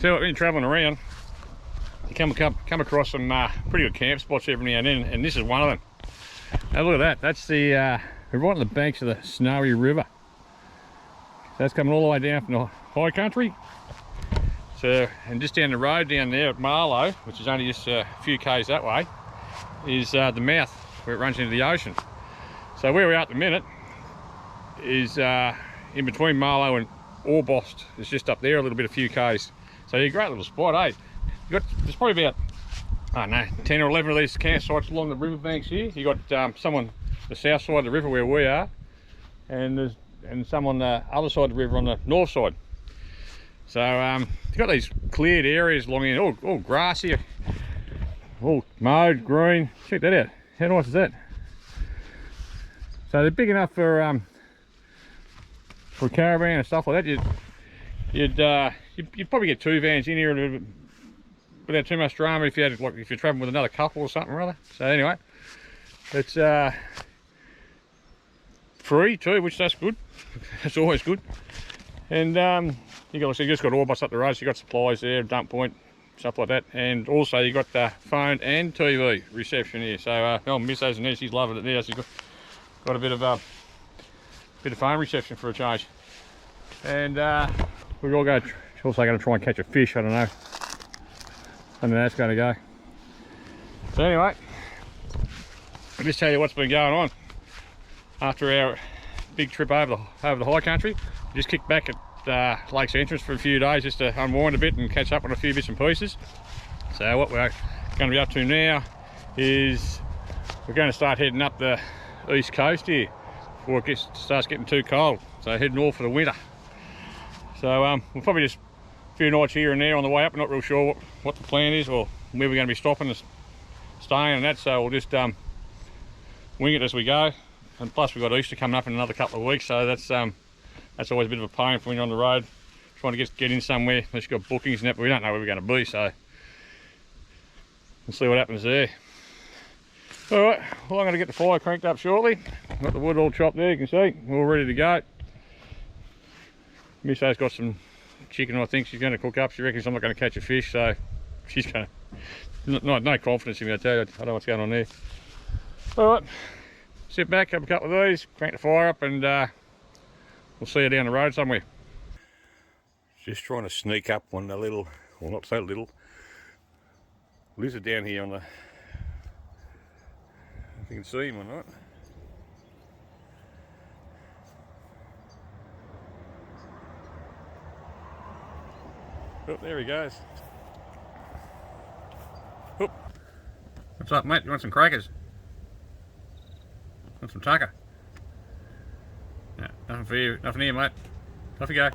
So when you're travelling around, you come across some pretty good camp spots every now and then, and this is one of them. Now look at that. That's the we're right on the banks of the Snowy River. So that's coming all the way down from the high country. So, and just down the road down there at Marlow, which is only just a few k's that way, is the mouth where it runs into the ocean. So where we are at the minute is in between Marlow and Orbost. It's just up there a little bit, a few k's. So you're a great little spot, eh? There's probably about, I don't know, 10 or 11 of these campsites along the riverbanks here. You got some on the south side of the river where we are, and some on the other side of the river on the north side. So you've got these cleared areas along here, all grassy, all mowed, green. Check that out. How nice is that? So they're big enough for a caravan and stuff like that. You'd probably get 2 vans in here without too much drama if you're traveling with another couple or something or other. So anyway, it's free too, which that's good. That's always good. And you just got Orbost up the road, so you got supplies there, dump point, stuff like that. And also you got the phone and TV reception here. So my missus and she's loving it there. So you've got a bit of phone reception for a change. And we're all going. Also going to try and catch a fish. I don't know. I mean, that's going to go. So anyway, I'll just tell you what's been going on after our big trip over the high country. We just kicked back at Lake's entrance for a few days just to unwind a bit and catch up on a few bits and pieces. So what we're going to be up to now is we're going to start heading up the east coast here before it starts getting too cold. So heading north for the winter. So we'll probably just a few nights here and there on the way up. We're not real sure what the plan is or where we're going to be stopping and staying and that. So we'll just wing it as we go. And plus we've got Easter coming up in another couple of weeks, so that's always a bit of a pain for when you're on the road trying to get in somewhere unless you've got bookings and that, but we don't know where we're going to be, so we'll see what happens there. Alright, well I'm going to get the fire cranked up shortly. Got the wood all chopped there, you can see, we're all ready to go. Misso's got some chicken I think she's going to cook up. She reckons I'm not going to catch a fish, so she's going to, no confidence in me, I tell you. I don't know what's going on there. Alright, sit back, have a couple of these, crank the fire up, and we'll see you down the road somewhere. Just trying to sneak up on the little, well not so little, lizard down here on the, if you can see him or not. Oh, there he goes. Oh. What's up, mate? You want some crackers? Want some tucker? No, nothing for you. Nothing here, mate. Off you go.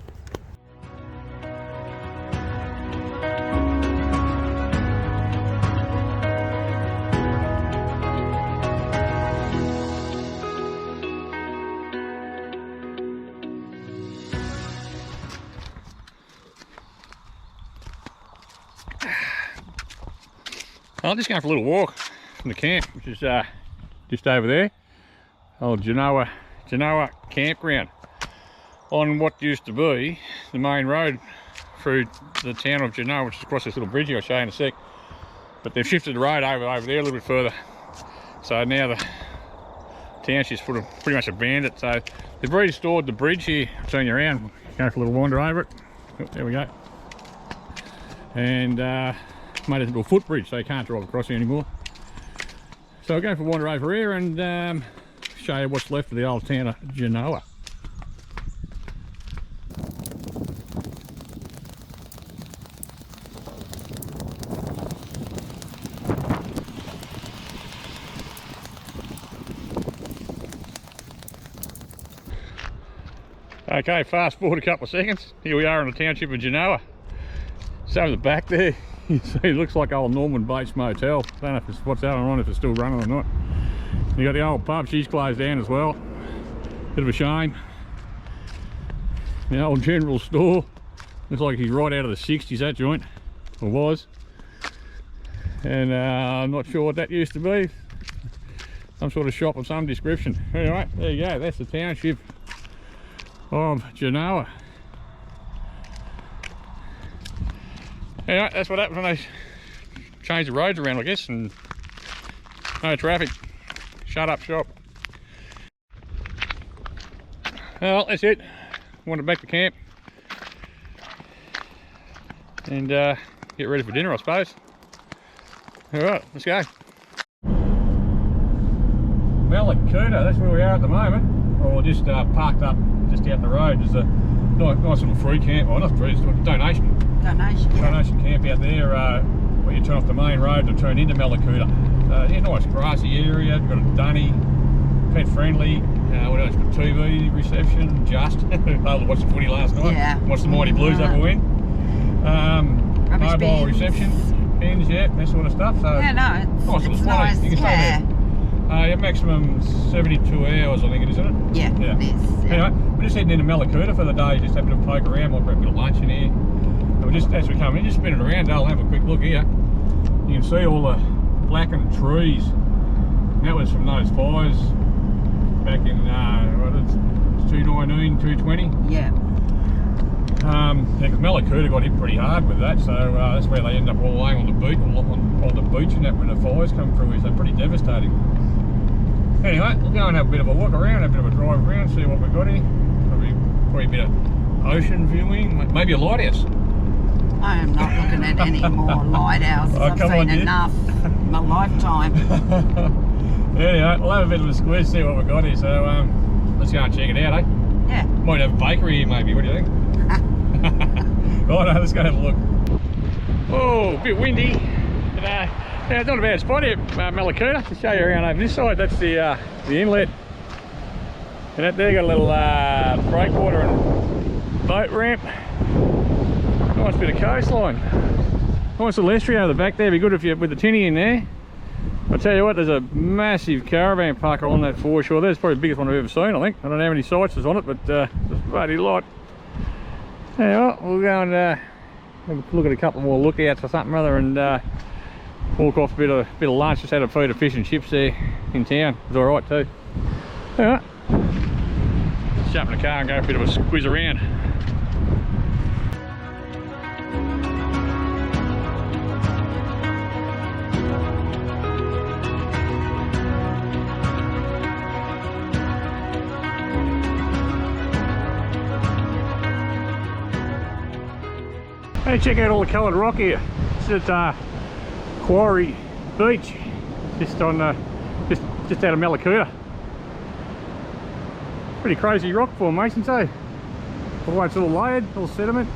I'm just going for a little walk from the camp, which is just over there. Old Genoa campground on what used to be the main road through the town of Genoa, which is across this little bridge here I'll show you in a sec. But they've shifted the road over there a little bit further. So now the township's pretty much abandoned. So they've restored the bridge here. I'll turn you around, go for a little wander over it. Oh, there we go. And made it into a footbridge, so you can't drive across here anymore. So I'll go for a wander over here and show you what's left of the old town of Genoa. Okay, fast forward a couple of seconds. Here we are in the township of Genoa. So at the back there, you see it looks like old Norman Bates Motel. I don't know if it's what's going on, if it's still running or not. You got the old pub, she's closed down as well. Bit of a shame. The old general store, looks like he's right out of the 60s, that joint, or was. And I'm not sure what that used to be. Some sort of shop of some description. Anyway, there you go, that's the township of Genoa. Anyway, that's what happens when they change the roads around, I guess, and no traffic. Shut up shop. Well, that's it. Wanted back to camp and get ready for dinner, I suppose. Alright, let's go. Mallacoota, that's where we are at the moment. Or just parked up just out the road. There's a nice little free camp, well not free, it's a donation camp out there where you turn off the main road to turn into Mallacoota. Yeah, nice grassy area, got a dunny, pet friendly. What else? Got TV reception, just able to watch the footy last night. Yeah. Watch the mighty Blues have a win. Mobile reception, pens, yeah, that sort of stuff. So yeah, no, it's nice. You can stay there. Your maximum 72 hours, I think it is, isn't it? Yeah, it is. Yeah. Anyway, we're just heading into Mallacoota for the day, just having a poke around, might grab a bit of lunch in here. And we're just, as we come in, just spinning around, I'll have a quick look here. You can see all the blackened trees. That was from those fires back in, what is it, 219, 220? Yeah. Because Mallacoota got hit pretty hard with that, so that's where they end up all laying on the beach, on the beach and that when the fires come through, so pretty devastating. Anyway, we'll go and have a bit of a walk around, have a bit of a drive around, see what we've got here. Probably a bit of ocean viewing, maybe a lighthouse. I am not looking at any more lighthouses. I've seen enough in my lifetime. Anyway, we'll have a bit of a squeeze, see what we've got here, so let's go and check it out, eh? Yeah. Might have a bakery here maybe, what do you think? Right, let's go have a look. Oh, a bit windy. But, yeah, it's not a bad spot here, Mallacoota. To show you around over this side, that's the inlet. And that there got a little breakwater and boat ramp. Nice bit of coastline. Nice little estuary over the back there. Be good if you with the tinny in there. I'll tell you what, there's a massive caravan park on that foreshore. That's probably the biggest one I've ever seen, I think. I don't know how many sites there's on it, but there's a bloody lot. Anyway, we'll go and have a look at a couple more lookouts or something or other and walk off a bit of lunch. Just had a feed of fish and chips there in town. It was alright too. Alright, let's jump in the car and go a bit of a squeeze around. Hey, check out all the coloured rock here. It's at Quarry Beach, just on just out of Mallacoota. Pretty crazy rock formations, eh? Although it's all layered, all sediment.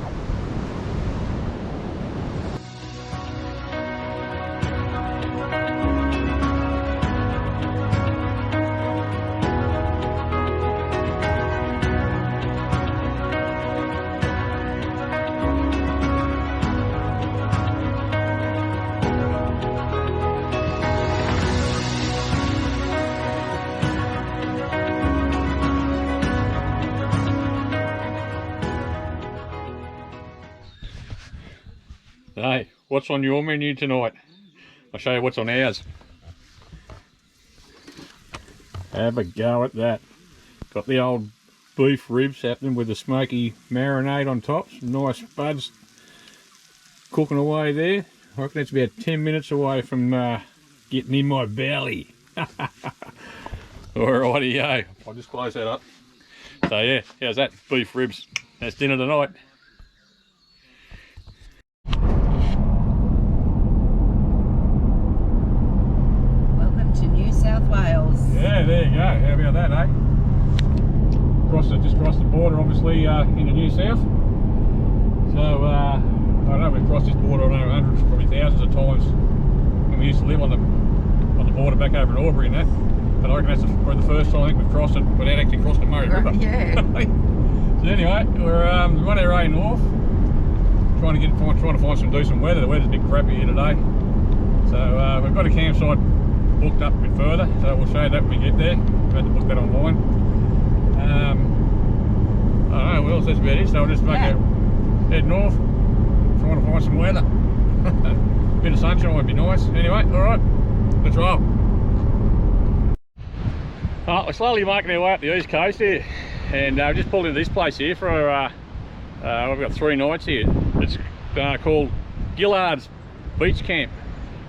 Hey, what's on your menu tonight? I'll show you what's on ours. Have a go at that. Got the old beef ribs happening with the smoky marinade on top. Some nice spuds cooking away there. I reckon that's about 10 minutes away from getting in my belly. Alrighty-yo, I'll just close that up. So yeah, how's that? Beef ribs. That's dinner tonight. South Wales. Yeah, there you go. How about that, eh? Just crossed the border, obviously, into New South. So, I don't know, we've crossed this border, I don't know, hundreds, probably thousands of times when we used to live on the border back over in Albury and that. But I reckon that's probably the first time I think we've crossed it without actually crossing the Murray River. Yeah. So anyway, we're on our way north, trying to find some decent weather. The weather's a bit crappy here today. So we've got a campsite booked up a bit further, so we'll show you that when we get there. We've had to book that online. I don't know, well, that's about it. So we'll just head north, trying to find some weather. Bit of sunshine would be nice. Anyway, alright, let's roll. We're slowly making our way up the east coast here, and we've just pulled into this place here for we've got 3 nights here. It's called Gillard's beach camp,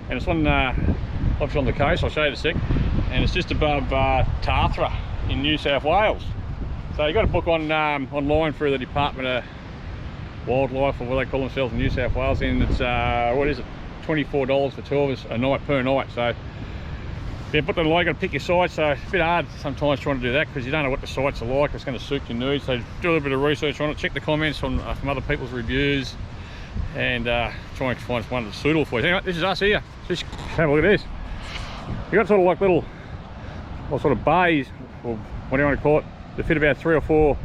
and it's on obviously on the coast. I'll show you in a sec, and it's just above Tathra in New South Wales. So you got to book on online through the Department of Wildlife, or what they call themselves in New South Wales, and it's what is it, $24 for 2 of us a night per night. So yeah, put the like, got to pick your sites. So it's a bit hard sometimes trying to do that because you don't know what the sites are like. It's going to suit your needs. So do a little bit of research on it, check the comments on from other people's reviews, and try and find one that's suitable for you. Anyway, this is us here. Just have a look at this. You got sort of like little, what sort of bays, or what do you want to call it? They fit about 3 or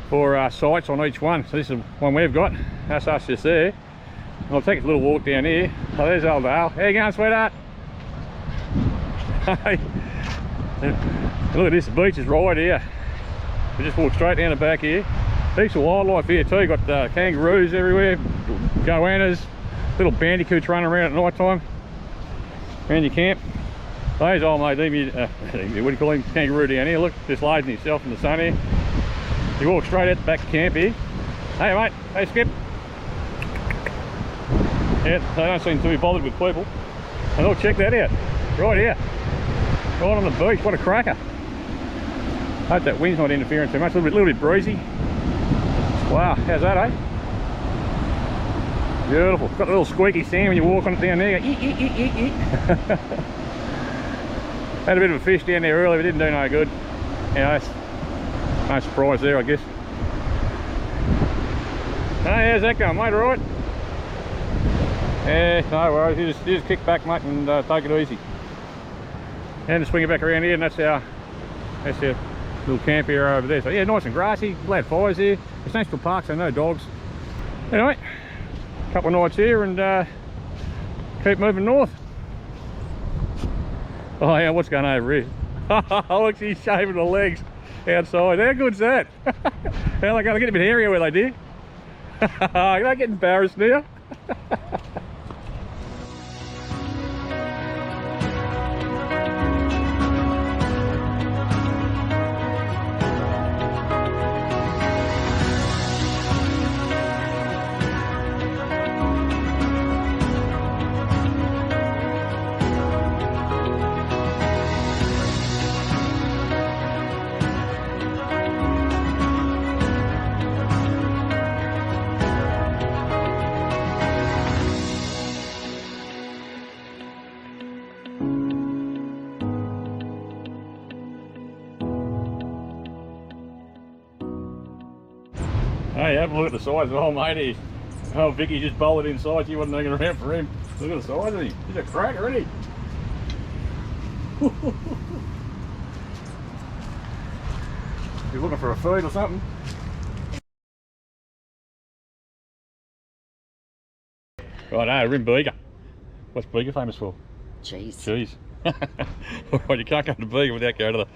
4 sites on each one. So this is one we've got. That's us just there. And I'll take a little walk down here. Oh, there's old Dale. How you going, sweetheart? Hey, look at this, the beach is right here. We just walk straight down the back here. Heaps of wildlife here too. Got kangaroos everywhere, goannas, little bandicoots running around at night time around your camp. There's old mate, what do you call him, kangaroo down here. Look, just lazing himself in the sun here. You walk straight out the back of camp here. Hey mate, hey Skip. Yeah, they don't seem to be bothered with people. And look, check that out, right here. Right on the beach, what a cracker. Hope that wind's not interfering too much, a little bit breezy. Wow, how's that, eh? Beautiful. Got a little squeaky sound when you walk on it down there. Go, eek, eek, eek, eek, eek. Had a bit of a fish down there earlier, but didn't do no good. You know, no surprise there, I guess. Hey, how's that going, mate? All right? Yeah, no worries. You just kick back, mate, and take it easy. And just swing it back around here, and that's our little camp area over there. So yeah, nice and grassy, glad fires here. It's national park, so no dogs. Anyway, a couple of nights here and keep moving north. Oh yeah, what's going on over here? Look, she's shaving the legs outside. How good's that? How they going to get a bit hairier where they did? You're not getting embarrassed now. Hey, have a look at the size of old matey. Oh, Vicky just bolted inside. You wasn't hanging around for him. Look at the size of him. He's a cracker, isn't he? He's looking for a feed or something. Right, we're in Bega. What's Bega famous for? Cheese. Cheese. Right, you can't come to Bega without going to the...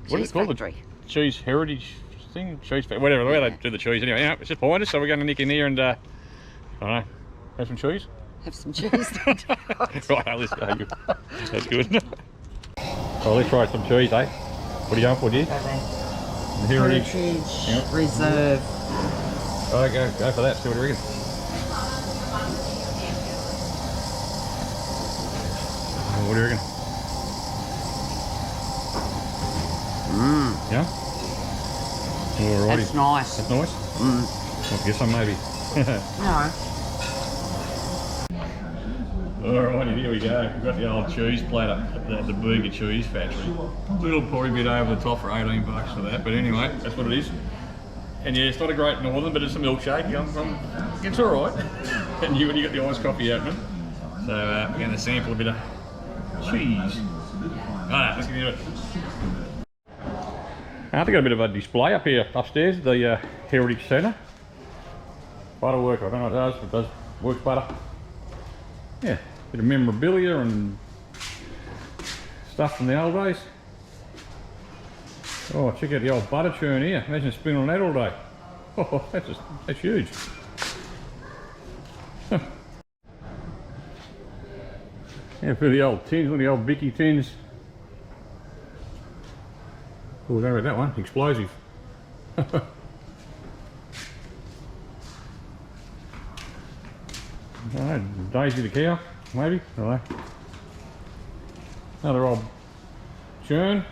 What is it called? The Cheese Heritage thing? Cheese factory, whatever, the way they do the cheese anyway. Yeah, it's just behind us, so we're going to nick in here and, I don't know, have some cheese? Have some cheese. Right, let's go. That's good. Well, let's try some cheese, eh? What are you going for, dear? Heritage. Yep. Reserve. Alright, go for that, see what you reckon. What do you reckon? Yeah? Alrighty. That's nice. That's nice? I'll get some maybe. No. Alrighty, here we go. We've got the old cheese platter at the Bega cheese factory. A little probably bit over the top for 18 bucks for that, but anyway, that's what it is. And yeah, it's not a great northern, but it's a milkshake. It's alright. And you got the iced coffee out of it. So we're going to sample a bit of cheese. Alright, let's get into it. I think I've got a bit of a display up here upstairs, the Heritage Centre. Butterwork, I don't know what it does, but it does work butter. Yeah, bit of memorabilia and stuff from the old days. Oh, check out the old butter churn here. Imagine spinning on that all day. Oh, that's huge. Yeah, for the old tins, look at the old Vicky tins. Oh, go with that one, explosive. Daisy the cow, maybe. Right. Another old churn.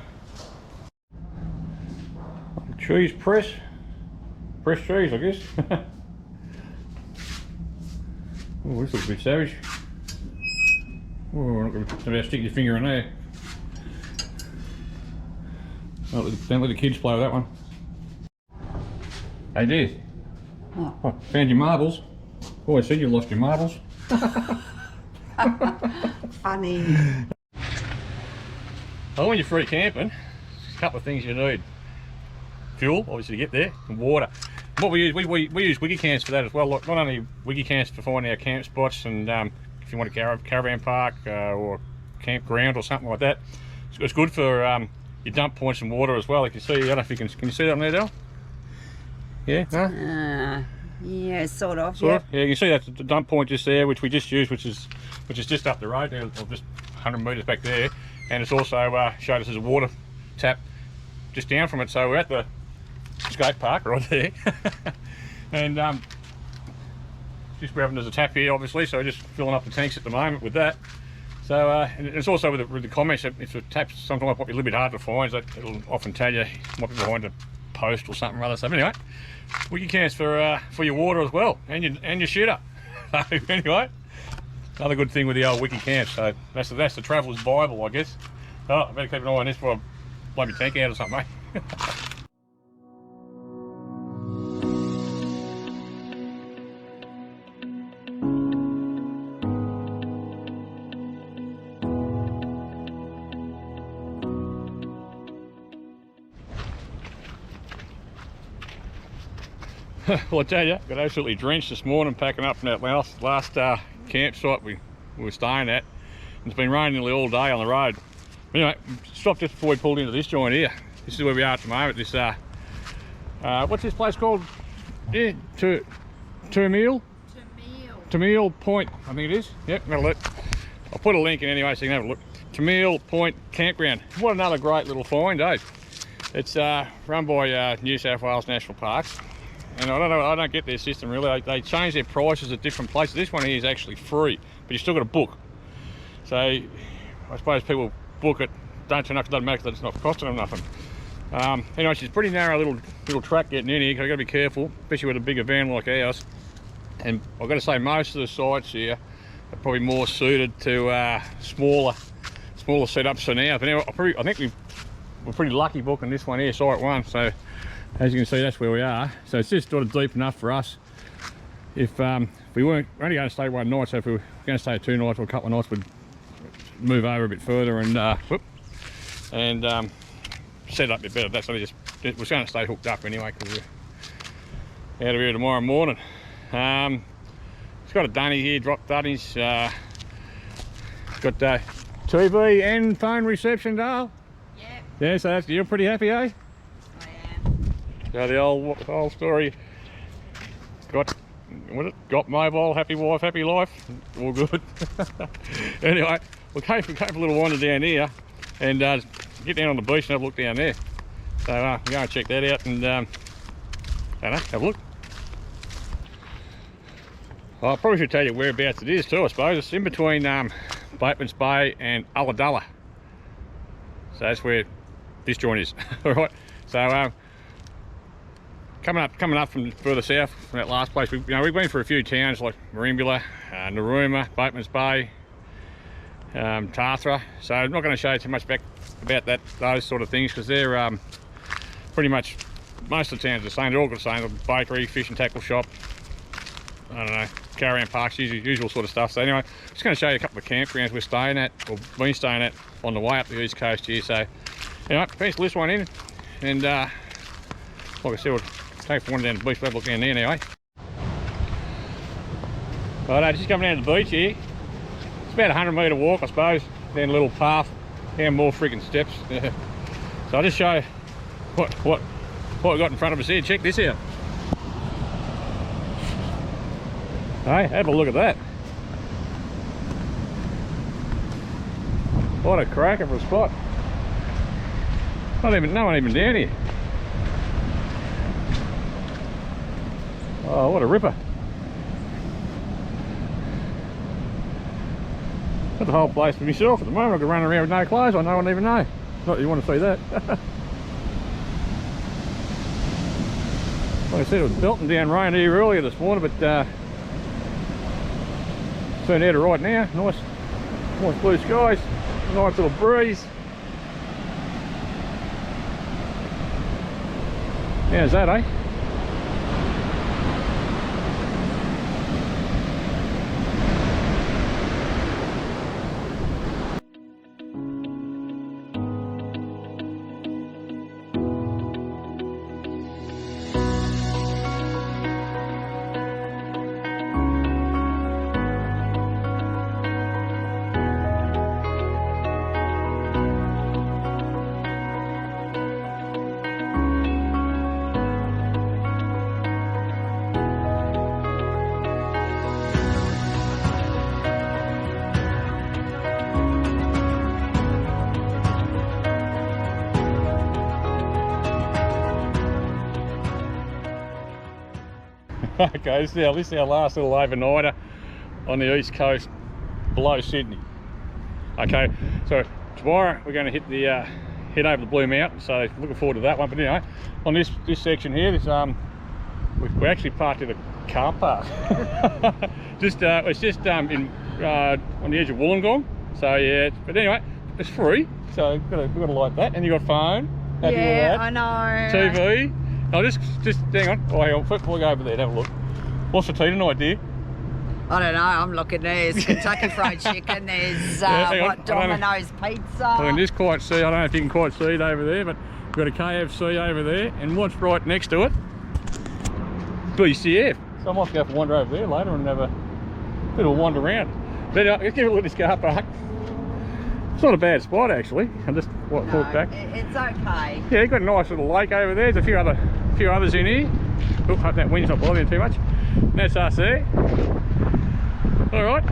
Cheese press. Press cheese, I guess. Oh, this looks a bit savage. Oh, we're not going to stick your finger in there. Don't let the kids play with that one. Hey, Des. Oh. Oh, found your marbles. Oh, I said you lost your marbles. Funny. Oh, when you're free camping, there's a couple of things you need. Fuel, obviously, to get there, and water. What we use, we use wiki cans for that as well. Not only wiki cans for finding our camp spots, and if you want a caravan park or campground or something like that, it's good for your dump points and water as well. You can see, I don't know if you can you see that on there, Del? Yeah, no? Yeah, sort of. Sort of? Yeah, you can see that's the dump point just there, which we just used, which is just up the road there, or just 100 metres back there, and it's also showed us as a water tap just down from it. So we're at the skate park right there, and just grabbing as a tap here, obviously. So we're just filling up the tanks at the moment with that. So and it's also with the comments that if the taps sometimes might be a little bit hard to find, so it'll often tell you it might be behind a post or something or other. So anyway, wiki cans for your water as well, and your shitter. So anyway, another good thing with the old wiki cans. So that's the traveller's bible, I guess. Oh, I better keep an eye on this before I blow my tank out or something, mate. Well, I tell you, got absolutely drenched this morning packing up from that last campsite we were staying at. It's been raining nearly all day on the road. Anyway, stopped just before we pulled into this joint here. This is where we are at the moment. This what's this place called? Yeah, Termeal Point, I think it is. Yep, have a look. I'll put a link in anyway so you can have a look. Termeal Point Campground. What another great little find, eh? It's run by New South Wales National Parks. And I don't get their system really. They change their prices at different places. This one here is actually free, but you still got to book. So I suppose people book it, don't turn up, it doesn't matter because it's not costing them nothing. Anyway, it's a pretty narrow little track getting in here, because you've got to be careful, especially with a bigger van like ours. And I've got to say, most of the sites here are probably more suited to smaller setups for now. But anyway, I think we're pretty lucky booking this one here, site one. So as you can see, that's where we are. So it's just sort of deep enough for us. If we we're only going to stay one night, so if we were going to stay 2 nights or a couple of nights, we'd move over a bit further and set it up a bit better. That's only just, we're going to stay hooked up anyway because we're out of here tomorrow morning. It's got a dunny here, drop dunnies. Got TV and phone reception, Dale. Yeah. Yeah, so you're pretty happy, eh? So the old story, got mobile, happy wife, happy life, all good. Anyway, we came for a little wander down here and get down on the beach and have a look down there. So we're going to check that out and I don't know, have a look. Well, I probably should tell you whereabouts it is too, I suppose. It's in between Bateman's Bay and Ulladulla. So that's where this joint is. Alright, so coming up from further south from that last place, we've been for a few towns like Marimbula, Narooma, Bateman's Bay, Tathra. So I'm not going to show you too much about those sort of things because they're pretty much, most of the towns are the same. They're all got the same, bakery, fish and tackle shop, I don't know, caravan parks, usual sort of stuff. So anyway, just going to show you a couple of campgrounds we're staying at, or been staying at on the way up the east coast here. So anyway, pencil this one in, and like I said, we'll take one down the beach, we'll have a look down there anyway. Right, just coming down to the beach here. It's about a 100-metre walk, I suppose, down a little path, down more freaking steps. So I'll just show you what we got in front of us here. Check this out. Hey, have a look at that. What a cracker for a spot. No one even down here. Oh, what a ripper. Got the whole place for myself at the moment. I can run around with no clothes on, no one even know. Not that you want to see that. Like I said, it was belting down rain here earlier this morning, but turned out to right now. Nice blue skies, nice little breeze. How's that, eh? Okay, this is our last little overnighter on the east coast below Sydney. Okay, so tomorrow we're going to head over the Blue Mountains, so looking forward to that one. But anyway, on this section here, we're actually parked in a car park. It's just on the edge of Wollongong. So yeah, but anyway, it's free, so we've got to like that. And you got phone. Happy with that? I know. TV. No, just hang on. Oh, hang on. First we'll go over there and have a look. What's for tea tonight, dear? I don't know. I'm looking. There's Kentucky Fried Chicken. There's Domino's Pizza. I can just quite see. I don't know if you can quite see it over there, but we've got a KFC over there, and what's right next to it? BCF. So I might go for a wander over there later and have a bit of a wander around. But let's give a look at this car park. It's not a bad spot actually. I'll just walk back. It's okay. Yeah, you've got a nice little lake over there. There's a few others in here. Oh, hope that wind's not bothering too much. And that's us there. All right.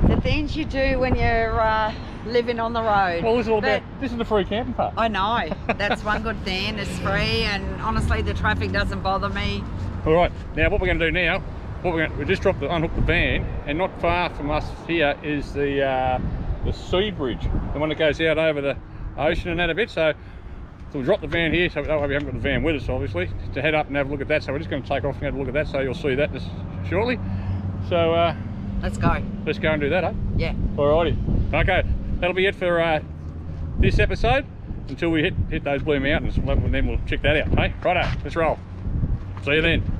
The things you do when you're living on the road. Well, this is the free camping park. I know. That's one good thing. It's free, and honestly, the traffic doesn't bother me. All right. Now, what we're going to do now? We just unhook the van, and not far from us here is the sea bridge, the one that goes out over the ocean and that a bit. So we'll drop the van here, so that way we haven't got the van with us, obviously, to head up and have a look at that. So we're just going to take off and have a look at that. So you'll see that just shortly. So let's go. Let's go and do that, eh? Yeah. Alrighty. Okay, that'll be it for this episode until we hit those Blue Mountains, and then we'll check that out. Hey, righto, let's roll. See you then.